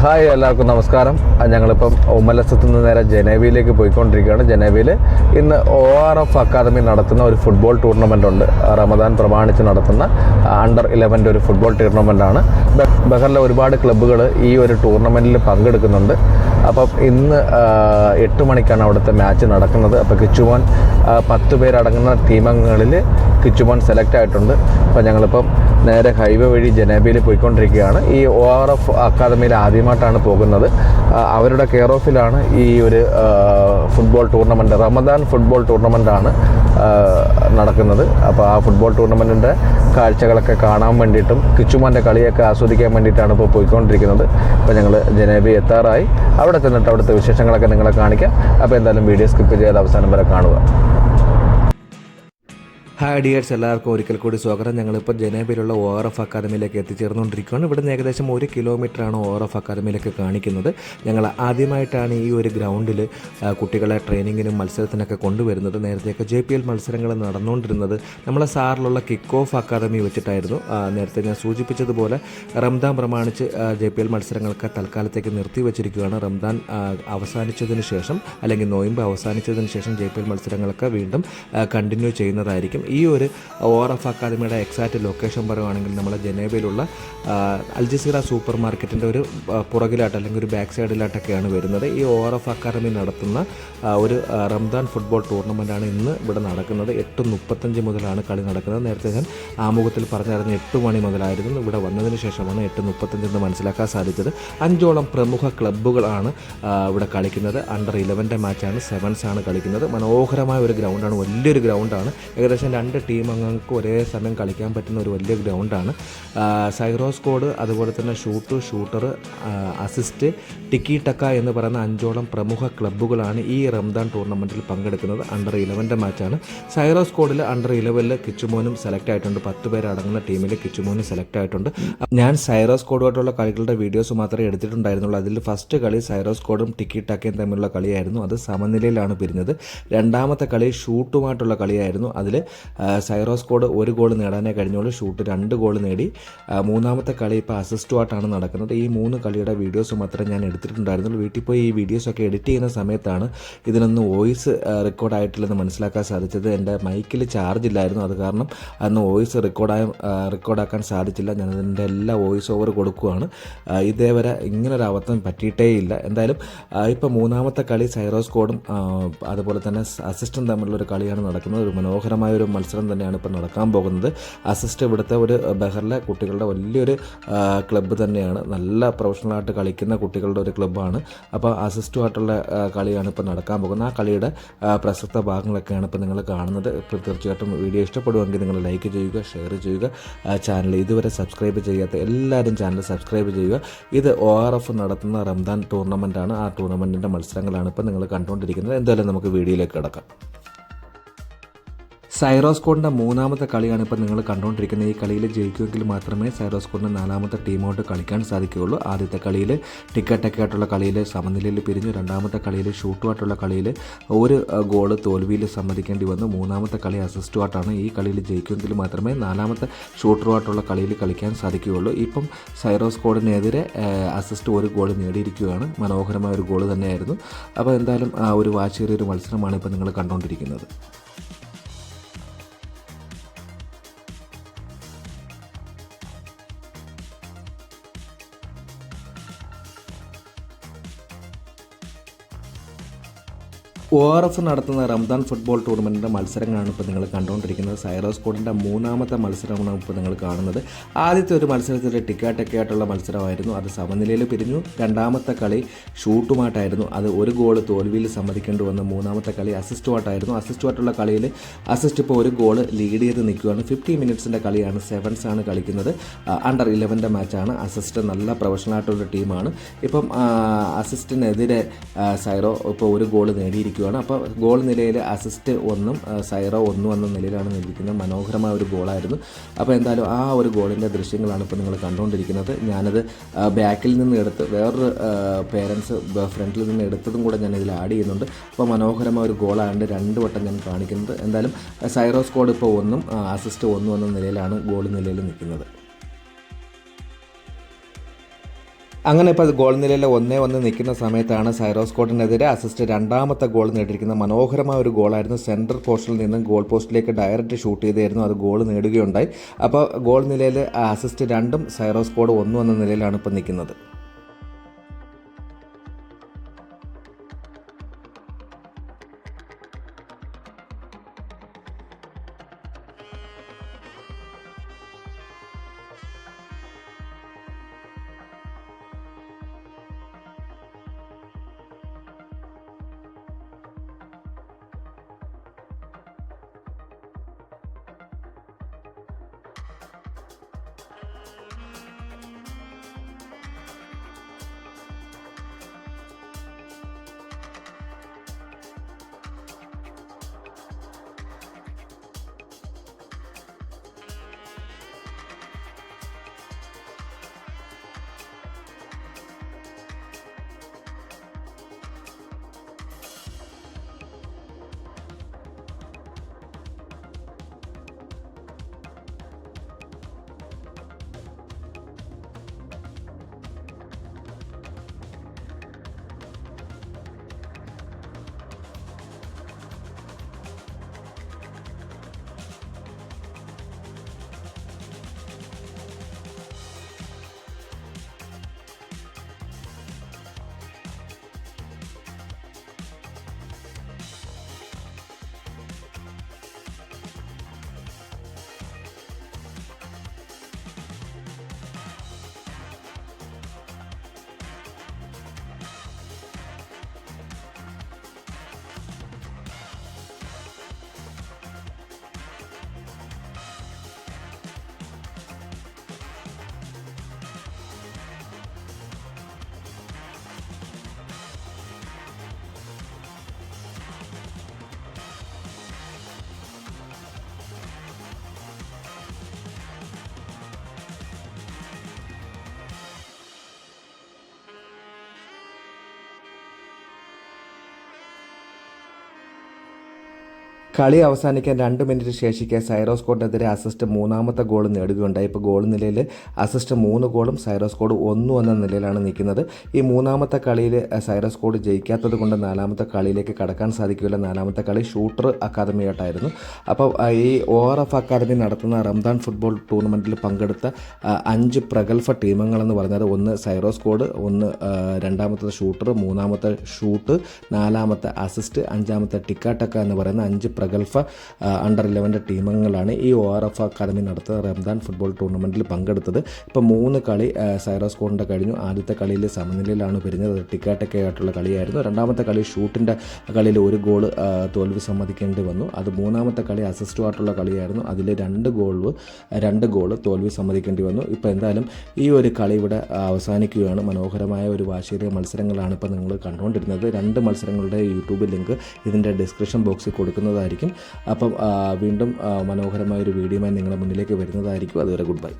Hi, എല്ലാവർക്കും നമസ്കാരം. ഞങ്ങളിപ്പം ഉമ്മലസത്ത് നിന്ന് നേരെ ജനേവയിലേക്ക് പോയിക്കൊണ്ടിരിക്കുകയാണ്. ജനേവയിൽ ഇന്ന് ORF അക്കാദമി നടത്തുന്ന ഒരു ഫുട്ബോൾ ടൂർണമെൻ്റ് ഉണ്ട്. റമദാൻ പ്രമാണിച്ച് നടത്തുന്ന അണ്ടർ 11 ഒരു ഫുട്ബോൾ ടൂർണമെൻ്റാണ്. ബഹറിലെ ഒരുപാട് ക്ലബ്ബുകൾ ഈ ഒരു ടൂർണമെൻറ്റിൽ പങ്കെടുക്കുന്നുണ്ട്. അപ്പം ഇന്ന് 8 മണിക്കാണ് അവിടുത്തെ മാച്ച് നടക്കുന്നത്. അപ്പോൾ കിച്ചുമോൻ 10 പേരടങ്ങുന്ന ടീമംഗങ്ങളിൽ കിച്ചുമോൻ സെലക്ട് ആയിട്ടുണ്ട്. അപ്പോൾ ഞങ്ങളിപ്പം നേരെ ഹൈവേ വഴി ജനേബയിൽ പോയിക്കൊണ്ടിരിക്കുകയാണ്. ഈ ORF അക്കാദമിയിൽ ആദ്യമായിട്ടാണ് പോകുന്നത്. അവരുടെ കെയർ ഓഫിലാണ് ഈ ഒരു ഫുട്ബോൾ ടൂർണമെൻറ്റ്, റമദാൻ ഫുട്ബോൾ ടൂർണമെൻറ്റാണ് നടക്കുന്നത്. അപ്പോൾ ആ ഫുട്ബോൾ ടൂർണമെൻറ്റിൻ്റെ കാഴ്ചകളൊക്കെ കാണാൻ വേണ്ടിയിട്ടും കിച്ചുമോൻ്റെ കളിയൊക്കെ ആസ്വദിക്കാൻ വേണ്ടിയിട്ടാണ് ഇപ്പോൾ പോയിക്കൊണ്ടിരിക്കുന്നത്. അപ്പോൾ ഞങ്ങൾ ജനേബി എത്താറായി. അവിടെ ചെന്നിട്ട് അവിടുത്തെ വിശേഷങ്ങളൊക്കെ നിങ്ങളെ കാണിക്കാം. അപ്പോൾ എന്തായാലും വീഡിയോ സ്കിപ്പ് ചെയ്ത് അവസാനം വരെ കാണുക. ഹായ് ഡിയേഴ്സ്, എല്ലാവർക്കും ഒരിക്കൽ കൂടി സ്വാഗതം. ഞങ്ങളിപ്പോൾ ജനേബയിലുള്ള ORF അക്കാദമിയിലേക്ക് എത്തിച്ചേർന്നുകൊണ്ടിരിക്കുകയാണ്. ഇവിടെ നിന്ന് ഏകദേശം 1 കിലോമീറ്ററാണ് ORF അക്കാദമിയിലേക്ക് കാണിക്കുന്നത്. ഞങ്ങൾ ആദ്യമായിട്ടാണ് ഈ ഒരു ഗ്രൗണ്ടിൽ കുട്ടികളെ ട്രെയിനിങ്ങിനും മത്സരത്തിനൊക്കെ കൊണ്ടുവരുന്നത്. നേരത്തെയൊക്കെ JPL മത്സരങ്ങൾ നടന്നുകൊണ്ടിരുന്നത് നമ്മളെ സാറിലുള്ള കിക്ക് ഓഫ് അക്കാദമി വെച്ചിട്ടായിരുന്നു. നേരത്തെ ഞാൻ സൂചിപ്പിച്ചതുപോലെ റംദാൻ പ്രമാണിച്ച് JPL മത്സരങ്ങളൊക്കെ തൽക്കാലത്തേക്ക് നിർത്തിവെച്ചിരിക്കുകയാണ്. റംദാൻ അവസാനിച്ചതിന് ശേഷം, അല്ലെങ്കിൽ നോയമ്പ് അവസാനിച്ചതിന് ശേഷം JPL മത്സരങ്ങളൊക്കെ വീണ്ടും കണ്ടിന്യൂ ചെയ്യുന്നതായിരിക്കും. ഈ ഒരു ORF അക്കാദമിയുടെ എക്സാക്റ്റ് ലൊക്കേഷൻ പറയുകയാണെങ്കിൽ നമ്മളെ ജനേബയിലുള്ള അൽജസീറ സൂപ്പർ മാർക്കറ്റിൻ്റെ ഒരു പുറകിലായിട്ട്, അല്ലെങ്കിൽ ഒരു ബാക്ക് സൈഡിലായിട്ടൊക്കെയാണ് വരുന്നത്. ഈ ORF അക്കാദമി നടത്തുന്ന ഒരു റംദാൻ ഫുട്ബോൾ ടൂർണമെൻറ്റാണ് ഇന്ന് ഇവിടെ നടക്കുന്നത്. 8:35 മുതലാണ് കളി നടക്കുന്നത്. നേരത്തെ ഞാൻ ആമുഖത്തിൽ പറഞ്ഞായിരുന്നു 8 മണി മുതലായിരുന്നു. ഇവിടെ വന്നതിന് ശേഷമാണ് 8:35 എന്ന് മനസ്സിലാക്കാൻ സാധിച്ചത്. 5ഓളം പ്രമുഖ ക്ലബ്ബുകളാണ് ഇവിടെ കളിക്കുന്നത്. അണ്ടർ 11 മാച്ചാണ്, 7s ആണ് കളിക്കുന്നത്. മനോഹരമായ ഒരു ഗ്രൗണ്ടാണ്, വലിയൊരു ഗ്രൗണ്ടാണ്. ഏകദേശം 2 ടീം അംഗങ്ങൾക്ക് ഒരേ സമയം കളിക്കാൻ പറ്റുന്ന ഒരു വലിയ ഗ്രൗണ്ടാണ്. സൈറോ സ്കോഡ്, അതുപോലെ തന്നെ ഷൂട്ടർ, അസിസ്റ്റ്, ടിക്കി ടക്ക എന്ന് പറയുന്ന 5ഓളം പ്രമുഖ ക്ലബ്ബുകളാണ് ഈ റംദാൻ ടൂർണമെൻറ്റിൽ പങ്കെടുക്കുന്നത്. അണ്ടർ 11 മാച്ചാണ്. സൈറോ സ്കോഡിൽ അണ്ടർ 11 കിച്ചുമോനും സെലക്ട് ആയിട്ടുണ്ട്. 10 പേരടങ്ങുന്ന ടീമിൽ കിച്ചുമോനും സെലക്ട് ആയിട്ടുണ്ട്. ഞാൻ സൈറോ സ്കോഡുമായിട്ടുള്ള കളികളുടെ വീഡിയോസ് മാത്രമേ എടുത്തിട്ടുണ്ടായിരുന്നുള്ളൂ. അതിൽ ഫസ്റ്റ് കളി സൈറോ സ്കോഡും ടിക്കി ടക്കയും തമ്മിലുള്ള കളിയായിരുന്നു. അത് സമനിലയിലാണ് പിരിഞ്ഞത്. രണ്ടാമത്തെ കളി ഷൂട്ടുമായിട്ടുള്ള കളിയായിരുന്നു. അതിൽ സൈറോ സ്കോഡ് 1 ഗോൾ നേടാനേ കഴിഞ്ഞുള്ളൂ. ഷൂട്ട് 2 ഗോൾ നേടി. മൂന്നാമത്തെ കളി ഇപ്പോൾ അസിസ്റ്റുമായിട്ടാണ് നടക്കുന്നത്. ഈ 3 കളിയുടെ വീഡിയോസ് മാത്രമേ ഞാൻ എടുത്തിട്ടുണ്ടായിരുന്നുള്ളൂ. വീട്ടിൽ പോയി ഈ വീഡിയോസൊക്കെ എഡിറ്റ് ചെയ്യുന്ന സമയത്താണ് ഇതിനൊന്നും വോയിസ് റെക്കോർഡായിട്ടില്ലെന്ന് മനസ്സിലാക്കാൻ സാധിച്ചത്. എൻ്റെ മൈക്കിൽ ചാർജ് ഇല്ലായിരുന്നു. അത് കാരണം അന്ന് വോയിസ് റെക്കോർഡാക്കാൻ സാധിച്ചില്ല. ഞാനതിൻ്റെ എല്ലാ വോയിസ് ഓവർ കൊടുക്കുകയാണ്. ഇതേവരെ ഇങ്ങനൊരു അബദ്ധം പറ്റിയിട്ടേ ഇല്ല. എന്തായാലും ഇപ്പോൾ മൂന്നാമത്തെ കളി സൈറോ സ്കോഡും അതുപോലെ തന്നെ അസിസ്റ്റും തമ്മിലുള്ളൊരു കളിയാണ് നടക്കുന്നത്. ഒരു മനോഹരമായൊരു മത്സരം തന്നെയാണ് ഇപ്പോൾ നടക്കാൻ പോകുന്നത്. അസിസ്റ്റ് ഇവിടുത്തെ ഒരു ബഹറിലെ കുട്ടികളുടെ വലിയൊരു ക്ലബ്ബ് തന്നെയാണ്. നല്ല പ്രൊഫഷണലായിട്ട് കളിക്കുന്ന കുട്ടികളുടെ ഒരു ക്ലബ്ബാണ്. അപ്പോൾ അസിസ്റ്റുമായിട്ടുള്ള കളിയാണ് ഇപ്പോൾ നടക്കാൻ പോകുന്നത്. ആ കളിയുടെ പ്രസക്ത ഭാഗങ്ങളൊക്കെയാണ് ഇപ്പോൾ നിങ്ങൾ കാണുന്നത്. ഇപ്പോൾ തീർച്ചയായിട്ടും വീഡിയോ ഇഷ്ടപ്പെടുമെങ്കിൽ നിങ്ങൾ ലൈക്ക് ചെയ്യുക, ഷെയർ ചെയ്യുക. ചാനൽ ഇതുവരെ സബ്സ്ക്രൈബ് ചെയ്യാത്ത എല്ലാവരും ചാനൽ സബ്സ്ക്രൈബ് ചെയ്യുക. ഇത് ORF നടത്തുന്ന റംദാൻ ടൂർണമെൻറ്റാണ്. ആ ടൂർണമെൻറ്റിൻ്റെ മത്സരങ്ങളാണ് ഇപ്പോൾ നിങ്ങൾ കണ്ടുകൊണ്ടിരിക്കുന്നത്. എന്തായാലും നമുക്ക് വീഡിയോയിലേക്ക് കിടക്കാം. സൈറോ സ്കോഡിൻ്റെ മൂന്നാമത്തെ കളിയാണ് ഇപ്പോൾ നിങ്ങൾ കണ്ടുകൊണ്ടിരിക്കുന്നത്. ഈ കളിയിൽ ജയിക്കുമെങ്കിൽ മാത്രമേ സൈറോ സ്കോഡിൻ്റെ 4ാമത്തെ ടീമോട്ട് കളിക്കാൻ സാധിക്കുകയുള്ളൂ. ആദ്യത്തെ കളിയിൽ ടിക്കറ്റൊക്കെയായിട്ടുള്ള കളിയിൽ സമനിലയിൽ പിരിഞ്ഞു. രണ്ടാമത്തെ കളിയിൽ ഷൂട്ടുമായിട്ടുള്ള കളിയിൽ 1 ഗോൾ തോൽവിയിൽ സമ്മതിക്കേണ്ടി വന്നു. മൂന്നാമത്തെ കളി അസിസ്റ്റുമായിട്ടാണ്. ഈ കളിയിൽ ജയിക്കുമെങ്കിൽ മാത്രമേ 4ാമത്തെ ഷൂട്ടറുമായിട്ടുള്ള കളിയിൽ കളിക്കാൻ സാധിക്കുകയുള്ളൂ. ഇപ്പം സൈറോ സ്കോഡിനെതിരെ അസിസ്റ്റ് 1 ഗോൾ നേടിയിരിക്കുകയാണ്. മനോഹരമായ ഒരു ഗോൾ തന്നെയായിരുന്നു. അപ്പോൾ എന്തായാലും ഒരു വാശിയേറിയൊരു മത്സരമാണ് ഇപ്പോൾ നിങ്ങൾ കണ്ടുകൊണ്ടിരിക്കുന്നത്. ORF നടത്തുന്ന റംദാൻ ഫുട്ബോൾ ടൂർണമെൻറ്റിൻ്റെ മത്സരങ്ങളാണ് ഇപ്പോൾ നിങ്ങൾ കണ്ടുകൊണ്ടിരിക്കുന്നത്. സൈറോ സ്കോഡിൻ്റെ 3ാമത്തെ മത്സരമാണ് ഇപ്പോൾ നിങ്ങൾ കാണുന്നത്. ആദ്യത്തെ ഒരു മത്സരത്തിൽ ടിക്കറ്റൊക്കെയായിട്ടുള്ള മത്സരമായിരുന്നു. അത് സമനിലയിൽ പിരിഞ്ഞു. രണ്ടാമത്തെ കളി ഷൂട്ടുമായിട്ടായിരുന്നു. അത് 1 ഗോൾ തോൽവിയിൽ സമ്മതിക്കേണ്ടി വന്ന. മൂന്നാമത്തെ കളി അസിസ്റ്റുമായിട്ടായിരുന്നു. അസിസ്റ്റുമായിട്ടുള്ള കളിയിൽ അസിസ്റ്റ് ഇപ്പോൾ 1 ഗോൾ ലീഡ് ചെയ്ത് നിൽക്കുകയാണ്. 50 മിനിറ്റ്സിൻ്റെ കളിയാണ്. 7s ആണ് കളിക്കുന്നത്. അണ്ടർ 11 മാച്ചാണ്. അസിസ്റ്റ് നല്ല പ്രൊഫഷണലായിട്ടുള്ള ടീമാണ്. ഇപ്പം അസിസ്റ്റിനെതിരെ സൈറോ ഇപ്പോൾ 1 ഗോൾ നേടിയിരിക്കുക. അപ്പോൾ ഗോൾ നിലയിൽ അസിസ്റ്റ് 1ഉം സൈറോ 1 എന്ന നിലയിലാണ് നിൽക്കുന്നത്. മനോഹരമായ ഒരു ഗോളായിരുന്നു. അപ്പോൾ എന്തായാലും ആ ഒരു ഗോളിൻ്റെ ദൃശ്യങ്ങളാണ് ഇപ്പോൾ നിങ്ങൾ കണ്ടുകൊണ്ടിരിക്കുന്നത്. ഞാനത് ബാക്കിൽ നിന്ന് എടുത്ത് വേറൊരു പേരൻസ് ഫ്രണ്ടിൽ നിന്ന് എടുത്തതും കൂടെ ഞാൻ ഇതിൽ ആഡ് ചെയ്യുന്നുണ്ട്. അപ്പോൾ മനോഹരമായ ഒരു ഗോളായതുകൊണ്ട് 2 വട്ടം ഞാൻ കാണിക്കുന്നത്. എന്തായാലും സൈറോ സ്കോഡ് ഇപ്പോൾ 1ഉം അസിസ്റ്റ് 1 എന്ന നിലയിലാണ് ഗോൾ നിലയിൽ നിൽക്കുന്നത്. അങ്ങനെ ഇപ്പോൾ ഗോൾ നിലയിൽ 1-1 നിൽക്കുന്ന സമയത്താണ് സൈറോസ്കോട്ടിനെതിരെ അസിസ്റ്റ് രണ്ടാമത്തെ ഗോൾ നേടിയിരിക്കുന്ന മനോഹരമായ ഒരു ഗോളായിരുന്നു. സെൻട്രൽ പോസ്റ്റിൽ നിന്ന് ഗോൾ പോസ്റ്റിലേക്ക് ഡയറക്റ്റ് ഷൂട്ട് ചെയ്തായിരുന്നു, അത് ഗോൾ നേടുകയുണ്ടായി. അപ്പോൾ ഗോൾ നിലയിൽ അസിസ്റ്റ് 2 സൈറോസ്കോട്ട് 1 എന്ന നിലയിലാണ് ഇപ്പോൾ നിൽക്കുന്നത്. കളി അവസാനിക്കാൻ 2 മിനിറ്റ് ശേഷിക്കെ സൈറോസ്കോട്ടിനെതിരെ അസിസ്റ്റ് മൂന്നാമത്തെ ഗോൾ നേടുകയുണ്ടായി. ഇപ്പോൾ ഗോൾ നിലയിൽ അസിസ്റ്റ് 3 ഗോളും സൈറോസ്കോട്ട് 1 എന്ന നിലയിലാണ് നിൽക്കുന്നത്. ഈ മൂന്നാമത്തെ കളിയിൽ സൈറോസ്കോട്ട് ജയിക്കാത്തത് കൊണ്ട് നാലാമത്തെ കളിയിലേക്ക് കടക്കാൻ സാധിക്കില്ല. നാലാമത്തെ കളി ഷൂട്ടർ അക്കാദമിയായിട്ടായിരുന്നു. അപ്പോൾ ഈ ORF അക്കാദമി നടത്തുന്ന റംദാൻ ഫുട്ബോൾ ടൂർണമെൻറ്റിൽ പങ്കെടുത്ത 5 പ്രഗത്ഭ ടീമുകളെന്ന് പറഞ്ഞത് 1 സൈറോസ്കോട്ട്, 1 രണ്ടാമത്തെ ഷൂട്ടർ, 3-മത്തെ ഷൂട്ട്, 4-മത്തെ അസിസ്റ്റ്, 5-മത്തെ ടിക്കാട്ടക്ക എന്ന് പറയുന്ന 5 പ്രഗത്ഭ അണ്ടർ 11 ടീമുകളാണ് ഈ ORF അക്കാദമി നടത്തുന്ന റംദാൻ ഫുട്ബോൾ ടൂർണമെൻറ്റിൽ പങ്കെടുത്തത്. ഇപ്പോൾ 3 കളി സൈറോസ്കോട്ടിൻ്റെ കഴിഞ്ഞു. ആദ്യത്തെ കളിയിൽ സമനിലയിലാണ് പിരിഞ്ഞത്, ടിക്കാട്ടക്കയായിട്ടുള്ള കളിയായിരുന്നു. രണ്ടാമത്തെ കളി ഷൂട്ടിൻ്റെ കളിയിൽ 1 ഗോൾ തോൽവി സമ്മതിക്കേണ്ടി വന്നു. അത് 3-മത്തെ കളി അസിസ്റ്റുമായിട്ടുള്ള കളിയായിരുന്നു. അതിൽ 2 ഗോൾ തോൽവി സമ്മതിക്കേണ്ടി വന്നു. ഇപ്പോൾ എന്തായാലും ഈ ഒരു കളി ഇവിടെ അവസാനിക്കുകയാണ്. മനോഹരമായ ഒരു വാശിയേറിയ മത്സരങ്ങളാണ് ഇപ്പോൾ നിങ്ങൾ കണ്ടുകൊണ്ടിരുന്നത്. 2 മത്സരങ്ങളുടെ യൂട്യൂബ് ലിങ്ക് ഇതിൻ്റെ ഡിസ്ക്രിപ്ഷൻ ബോക്സിൽ കൊടുക്കുന്നതായിരിക്കും. അപ്പം വീണ്ടും മനോഹരമായൊരു വീഡിയോയുമായി നിങ്ങളുടെ മുന്നിലേക്ക് വരുന്നതായിരിക്കും. അതുവരെ ഗുഡ് ബൈ.